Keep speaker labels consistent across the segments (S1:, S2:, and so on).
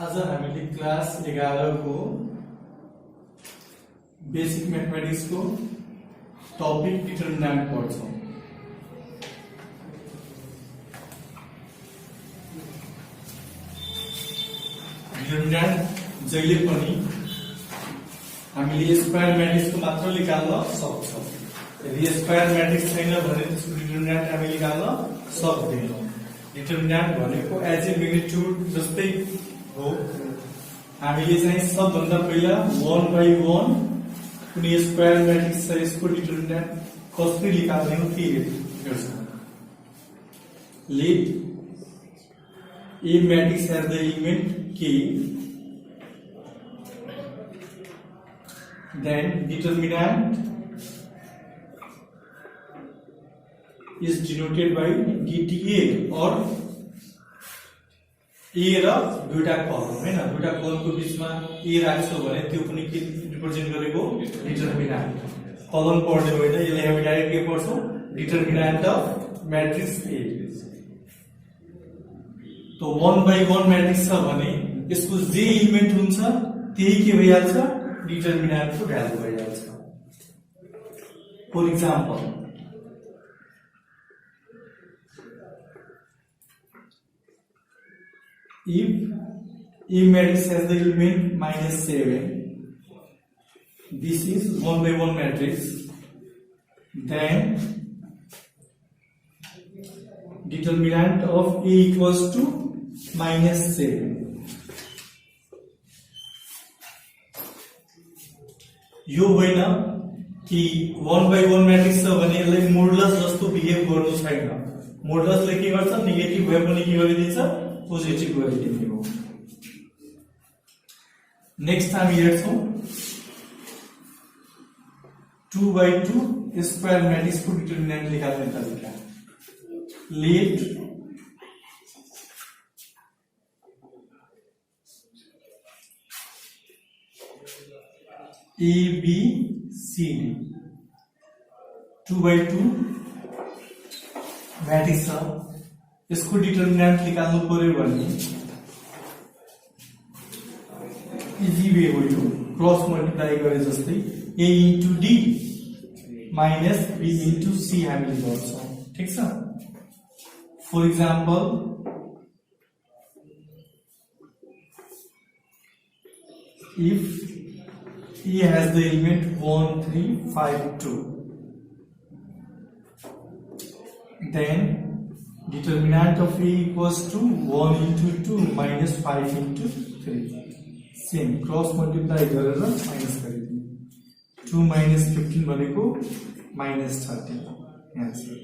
S1: आज हामीले क्लास 11 को बेसिक मैथमेटिक्स को टपिक डिटरमिनेन्ट पढ्छौं। डिटरमिनेन्ट जहिले पनि हामीले स्क्वायर मैट्रिक्स को मात्र निकाल्न सक्छौं। यदि स्क्वायर मैट्रिक्स छैन भने त्यसको डिटरमिनेन्ट हामी निकाल्न सक्दैनौं। डिटरमिनेन्ट भनेको एज ए मैग्निट्युड जस्तै हो। हामीले चाहिँ सबभन्दा पहिला 1/1 कुनै स्क्वायर मैट्रिक्स छ यसको डिटरमिनेन्ट कसरी निकाल्ने हो त्यो हेर्छौं। Let A matrix has the element K, then determinant is denoted by DTA or A र दुईटा कलम हैन, दुईटा कलमको बीचमा A राख्छौ भने त्यो पनि के रिप्रेजेन्ट गरेको डिटरमिनेन्ट। कलम पढ्ने होइन, यसले हामी डाइरेक्ट के पढ्छौं डिटरमिनेन्ट अफ मैट्रिक्स A। तो 1/1 मैट्रिक्स छ भने यसको जे एलिमेन्ट हुन्छ त्यही के भइहाल्छ डिटरमिनेन्ट को भ्यालु भइहाल्छ। For example if A matrix has the element -7, this is 1/1 matrix, then determinant of A equals to -7। यो होइन कि 1/1 मैट्रिक्स छ भने यसलाई मोडुलस जस्तो बिहेभ गर्नु छैन। मोडुलसले के गर्छ नेगेटिभ भए पनि के गरिदिन्छ पोजिटिभ गरिदिने हो। नेक्स्ट हामी हेर्छौं 2/2 स्क्वायर मैट्रिक्स को डिटरमिनेन्ट निकाल्ने तरिका। Let A B C D 2/2 matrix छ, यसको डिटरमिनेन्ट निकाल्नु पर्यो भने इजी वे हो यो, क्रस मल्टिप्लाई गरे जस्तै A into D minus B into C हामीले गर्छौं। ठीक छ। For example, if A has the element 1 3 5 2, then determinant of A equals to 1 into 2 minus 5 into 3। Same cross multiply गरेर माइनस गरिदिनु। 2 minus 15 भनेको -30 आन्सर।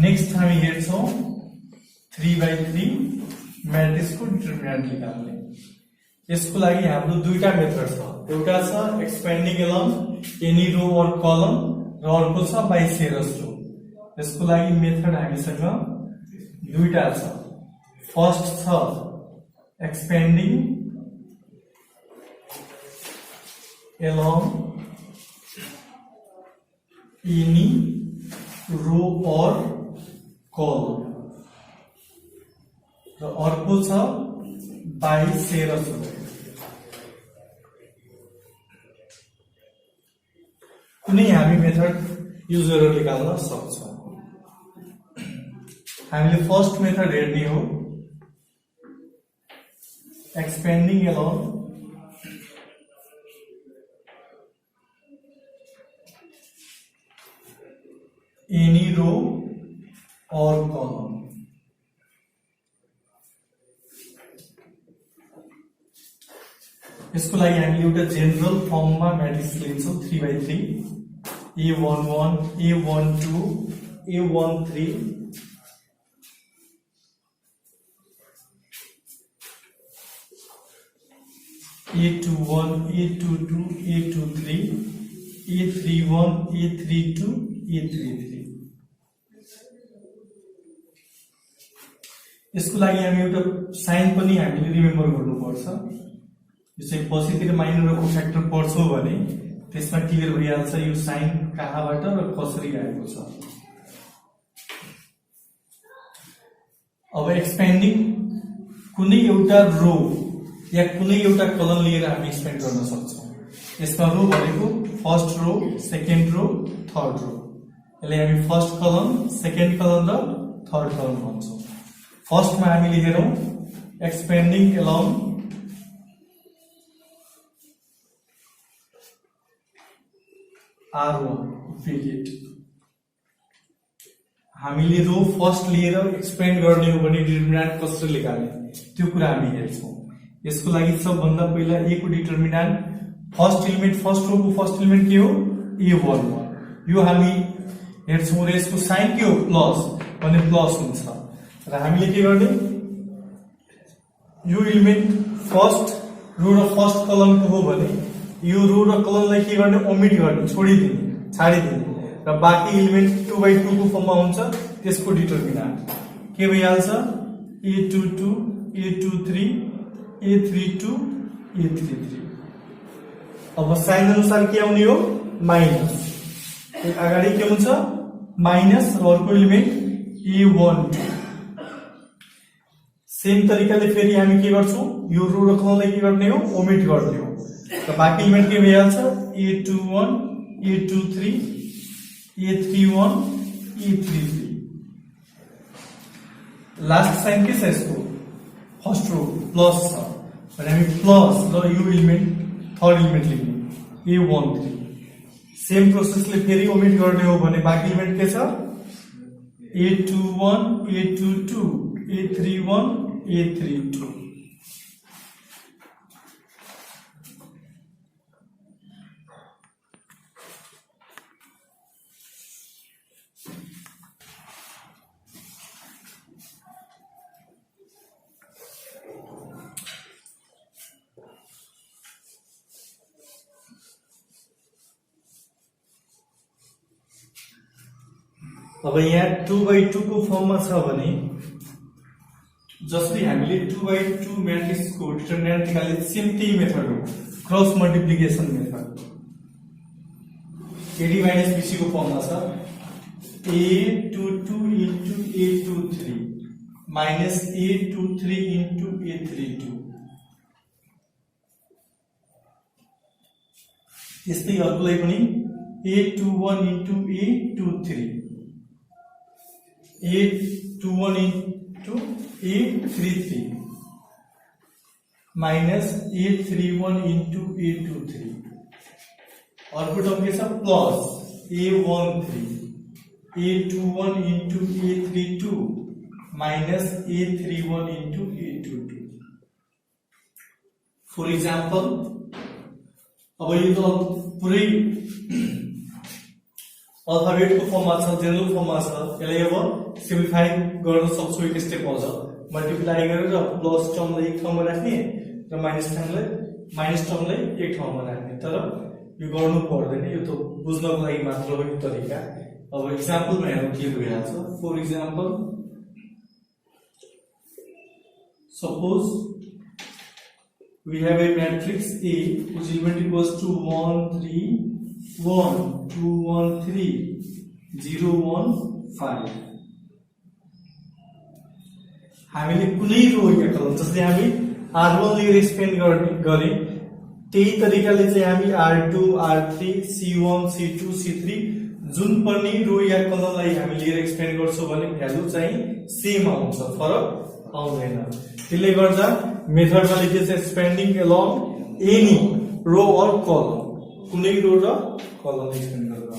S1: नेक्स्ट हामी हेर्छौं 3/3 मैट्रिक्स को डिटरमिनेन्ट निकाल्ने। यसको लागि हाम्रो दुईटा मेथड छ। एउटा छ एक्सपेन्डिङ एलोङ एनी रो और कलम र अर्को छ बाइ सेरस रो। यसको लागि मेथड हामीसँग दुईटा छ। फर्स्ट छ एक्सपेन्डिङ एलोङ एनी रो और कलम र अर्को छ बाइ सेरस रो। कुनै हामी मेथड युज गरेर निकाल्न सक्छौं। हामीले फर्स्ट मेथड हेर्ने हो एक्सपेन्डिङ एलोङ एनी रो और कलम। यसको लागि हामी एउटा जेनरल फर्ममा matrix लिन्छौं 3/3 A11 A12 A13 A21 A22 A23 A31 A32 A33। यसको लागि हामी एउटा साइन पनि हामीले रिमेम्बर गर्नुपर्छ। यो चाहिँ पछितिर माइनरको फ्याक्टर पढ्छौ भने त्यसमा क्लियर भइहाल्छ यो साइन कहाँबाट र कसरी आएको छ। अब एक्सपेन्डिङ को कुनै एउटा रो या कुनै एउटा कलम लिएर हामी एक्सपेन्ड गर्न सक्छौं। यसमा रो भनेको फर्स्ट रो, सेकेन्ड रो, थर्ड रो। यसलाई हामी फर्स्ट कलम, सेकेन्ड कलम र थर्ड कलम भन्छौं। फर्स्टमा हामीले हेरौं एक्सपेन्डिङ एलोङ R1 विकेट। हामीले रो फर्स्ट लिएर एक्सपेन्ड गर्ने हो भने डिटरमिनेन्ट कसरी निकाल्ने त्यो कुरा हामी हेर्छौं। यसको लागि सबभन्दा पहिला ए को determinant first element, first row को फर्स्ट एलिमेन्ट के हो A11। यो हामी हेर्छौं र यसको साइन के हो प्लस भने प्लस हुन्छ र हामीले के गर्ने यो एलिमेन्ट फर्स्ट रो र फर्स्ट कलमको हो भने यो रो र कलमलाई के गर्ने ओमिट गर्ने, छोडिदिने, छाडिदिने र बाँकी एलिमेन्ट 2/2 को फर्ममा हुन्छ। त्यसको डिटरमिनेन्ट के भइहाल्छ A22, A23, A32, A33। अब साइन अनुसार के आउने हो माइनस, अगाडि के हुन्छ माइनस र अर्को एलिमेन्ट A12। सेम तरिकाले फेरि हामी के गर्छौं यो रो र कलमलाई के गर्ने हो ओमिट गर्ने हो र बाँकी एलिमेन्ट के भइहाल्छ A21, A23, A31, A33। Last sign के छ यसको फर्स्ट रो प्लस छ भने हामी प्लस र यो एलिमेन्ट थर्ड एलिमेन्ट लेख्ने A13। सेम प्रोसेसले फेरि ओमिट गर्ने हो भने बाँकी एलिमेन्ट के छ A21, A22, A31, A32। अब यहाँ 2/2 को फर्ममा छ भने जसरी हामीले 2/2 म्याट्रिक्सको डिटरमिनेन्ट निकाले सेम त्यही मेथड हो cross multiplication method. AD - BC को फर्ममा छ A22 into A23 minus A23 into A32। त्यस्तै अर्कोलाई पनि A21 into A23, A21 into A33 minus A31 into A23। अर्को टर्म के छ plus A13, A21 into A32 minus A31 into A22। For example अब यो त पुरै अल्फाबेट को फर्ममा छ, जेनरल फर्ममा छ। यसलाई अब सिम्प्लिफाई गर्न सक्छौ एक स्टेप अझ मल्टिप्लाई गरेर प्लस टर्मलाई एक ठाउँमा राख्ने र माइनस टर्मलाई एक ठाउँमा राख्ने। तर यो गर्नु पर्दैन, यो त बुझ्नको लागि मात्र हो यो तरिका। अब एक्जाम्पलमा हेरौँ के भइहाल्छ। For example suppose we have a matrix A whose element equals to 1 3 1 2 1 3 0 1 5। हामीले कुनै रो या कलम जसले हामी R1 लिएर एक्सपेन्ड गरे त्यही तरिकाले चाहिँ हामी R2 R3 C1 C2 C3 जुन पनि रो या कलमलाई हामी लिएर एक्सपेन्ड गर्छौं भने भ्यालु चाहिँ सेम आउँछ, फरक आउँदैन। त्यसले गर्दा मेथडमा लेखेको छ expanding along any row or column, कुनै रो र कलम एक्सपेन्ड गरेर।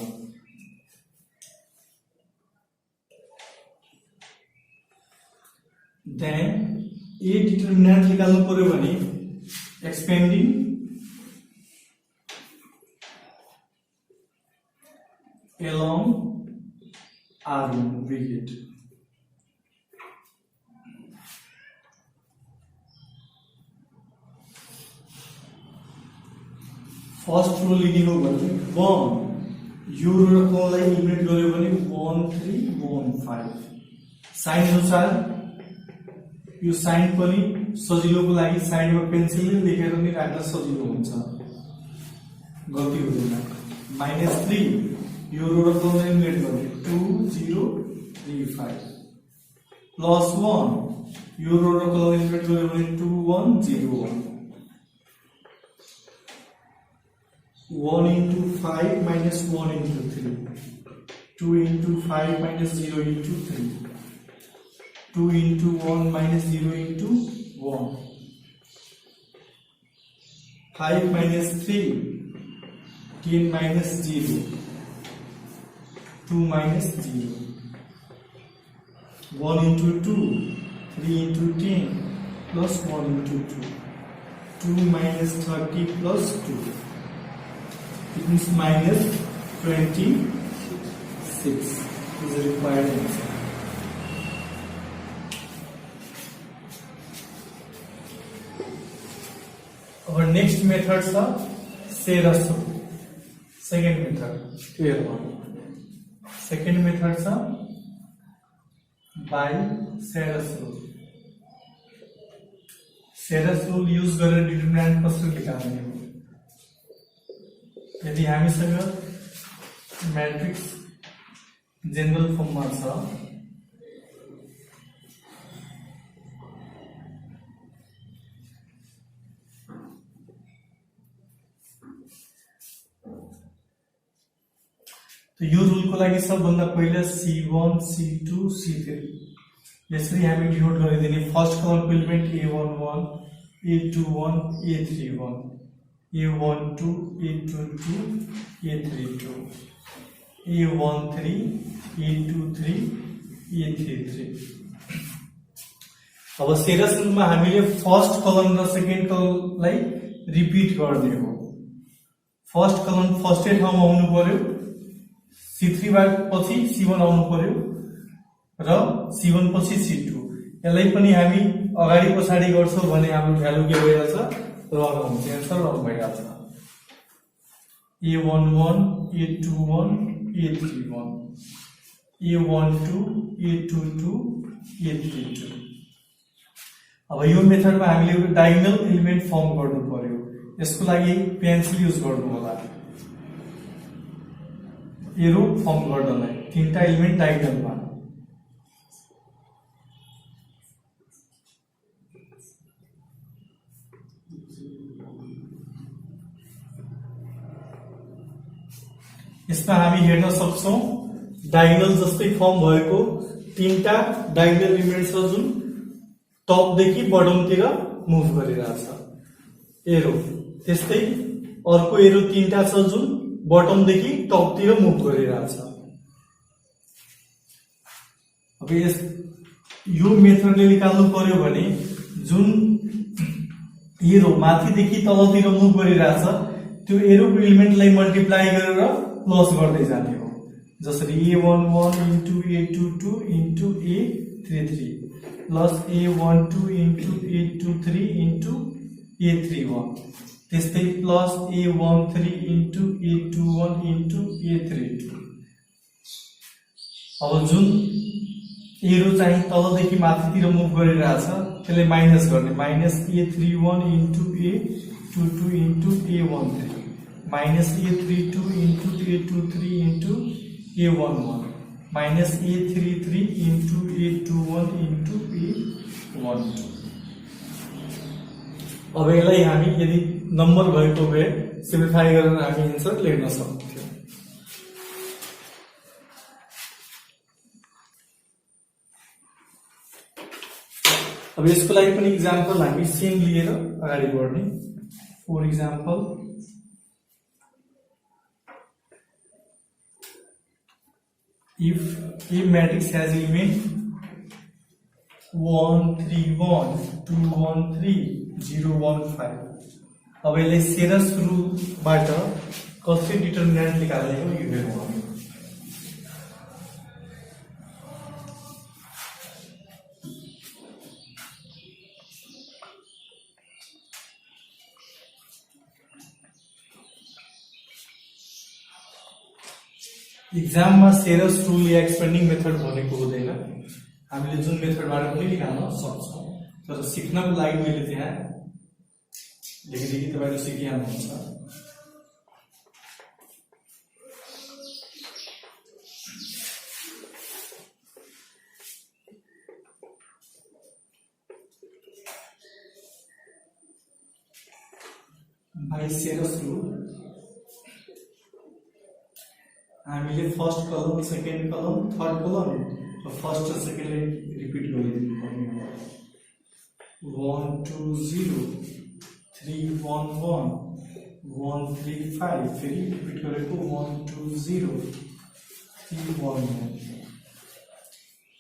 S1: देन ए डिटरमिनेन्ट निकाल्नु पर्यो भने expanding along R1 bracket. First row लिने हो भने 1 यो रो र कलमलाई इलिमिनेट गर्यो भने 1 3 1 5। साइन अनुसार यो साइन पनि सजिलोको लागि साइडमा पेन्सिलले लेखेर नि राख्न सजिलो हुन्छ, गल्ती हुँदैन। -3 यो रो र कलमलाई इलिमिनेट गर्ने 2 0 3 5 +1 यो रो र कलम इन्भर्ट गर्यो भने 2 1 0 1 1 into 5 minus 1 into 3 2 into 5 minus 0 into 3 2 into 1 minus 0 into 1 5 minus 3 10 minus 0 2 minus 0 1 into 2 3 into 10 plus 1 into 2 2 minus 30 plus 2 it means minus 26 is the required answer. Our next method is Serres rule. Second method, clear one. Second method is by Serres rule. Serres rule use गरेर determinant कसरी निकाल्ने हो? यदि हामीसँग matrix general फर्ममा छ तो यो रूल को लागि सबभन्दा पहिला C1 C2 C3 यसरी हामी डिनोट गरिदिने फर्स्ट कलमको element A11 A21 A31 A12 A22 A32 A13 A23 A33 अब सेरस रुलमा हामीले फर्स्ट कलम र सेकेन्ड कलमलाई रिपिट गर्ने हो फर्स्ट कलम फर्स्टै ठाउँमा आउनु पर्यो C3 पछि C1 आउनु पर्यो र C1 पछि C2 यसलाई पनि हामी अगाडि पछाडी गर्छौं भने हाम्रो भ्यालु के भइरहेछ रङ हुन्छ आन्सर रङ भइरहेछ A11 A21 A31 A12 A22 A32 अब यो मेथडमा हामीले डायगोनल एलिमेन्ट फर्म गर्नु पर्यो यसको लागि पेन्सिल युज गर्नु होला एरो फर्म गर्नलाई तीनटा एलिमेन्ट डायगोनलमा यसमा हामी हेर्न सक्छौं डायगोनल जस्तै फर्म भएको तीनटा डायगोनल एलिमेन्ट्स छ जुन टप देखि बटम तिर मुभ गरिरहेछ एरो त्यस्तै अर्को एरो तीनटा छ जुन बटम देखि टप तिर मुभ गरिरहेछ अब यो मेथडले निकाल्नु पर्यो भने जुन एरो माथि देखि तलतिर मुभ गरिरहेछ त्यो एरोको एलिमेन्टलाई मल्टिप्लाई गरेर प्लस गर्दै जाने हो जसरी A11 into A22 into A33 plus A12 into A23 into A31 त्यस्तै plus A13 into A21 into A32 अब जुन एरो चाहिँ तलदेखि माथितिर मुभ गरिरहेछ त्यसले माइनस गर्ने minus A31 into A22 into A13 minus A32 into A23 into A11 minus A33 into A21 into A12 अब यसलाई हामी यदि नम्बर भएको भए सिम्प्लिफाई गरेर हामी आन्सर लेख्न सक्छौं अब यसको लागि पनि एक्जाम्पल हामी सेम लिएर अगाडि बढ्ने for example if a matrix has element 1 3 1 2 1 3 0 1 5 अब यसले सेरस रुलबाट कसरी डिटरमिनेन्ट निकाल्ने हो यो हेरौँ हामी एक्जाम में सेरस रूल या एक्सपेंडिंग मेथड भनेको हुँदैन हामीले जुन मेथडबाट पनि निकाल्न सक्छौं तर सिक्नको लागि मैले त्यहाँ लेखिदिएकी तपाईले सिकिहाल्नुहुन्छ सेरो सुरु हामीले फर्स्ट कलम सेकेन्ड कलम थर्ड कलम फर्स्ट र सेकेन्डले रिपिट गरिदिनु पर्ने हो 1 2 0 3 1 1 1 3 5 फेरि रिपिट गरेको 1 2 0 3 1 1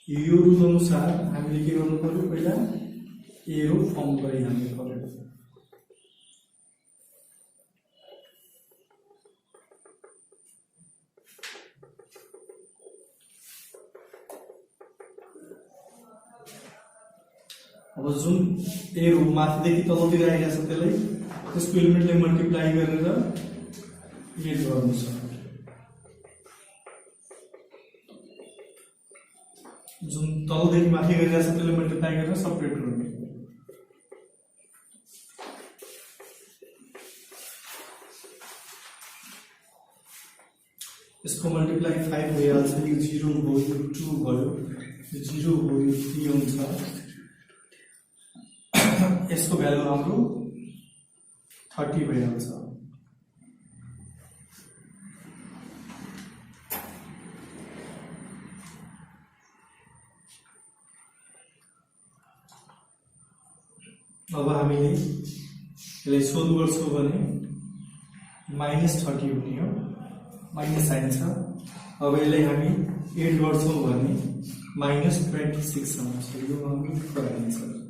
S1: यो रुल अनुसार हामीले के गर्नु पर्यो पहिला एरो फर्म गरिहाल्नु पर्यो अब जुन एरो माथिदेखि तलतिर आइरहेको छ त्यसलाई त्यसको एलिमेन्टले मल्टिप्लाई गरेर एड गर्नु छ जुन तलदेखि माथि गइरहेको छ त्यसले मल्टिप्लाई गरेर सपरेट गर्नु यसको मल्टिप्लाई 5 भइहाल्छ यो 0 भयो यो 2 भयो यो 0 भयो यो 3 हुन्छ यसको भ्यालु हाम्रो 30 भइहाल्छ अब हामीले यसलाई सोल्भ गर्छौं भने -30 हुने हो माइनस साइन छ अब यसलाई हामी एड गर्छौं भने -26 आउँछ यो हाम्रो आन्सर